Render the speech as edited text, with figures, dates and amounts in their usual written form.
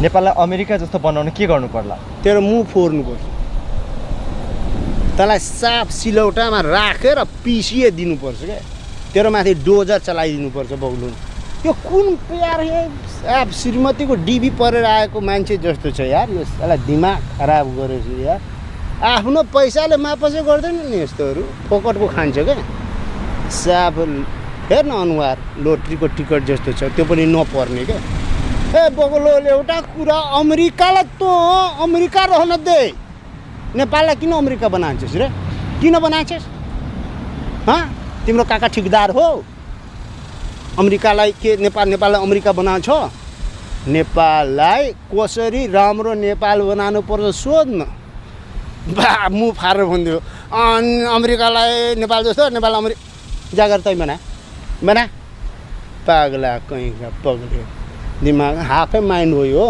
नेपाललाई अमेरिका जस्तो बनाउन के गर्नु पर्ला? तेरो मुख फोर्नुपर्छ, तँलाई साफ सिलौटामा राखेर पिसिए दिनुपर्छ क्या, तेरो माथि डोजर चलाइदिनुपर्छ बौलुन। यो कुन यार साफ श्रीमतीको डिबी परेर आएको मान्छे जस्तो छ यार, यो यसलाई दिमाग खराब गरेछ यार। आफ्नो पैसाले मापसै गर्दैन नि यस्तोहरू, फोकटको खान्छ क्या साफ। हेर न अनुहार लोट्रीको टिकट जस्तो छ, त्यो पनि नपर्ने क्या। ए बगलोल एउटा कुरा, अमेरिकालाई त अमेरिका रहन दे, नेपाललाई किन अमेरिका बनान्छस् रे? किन बनान्छस्? तिम्रो काका ठिकदार हो? अमेरिकालाई के नेपाललाई अमेरिका बनाउँछ? नेपाललाई कसरी राम्रो नेपाल बनाउनु पर्छ सोध्न। बा मुख फारेर भनिदियो अमेरिकालाई नेपाल जस्तो, नेपाल अमेरिका जागर तै बना पागला कहीँ का पग्ल्यो, दिमाग हाफै माइन्ड हो यो।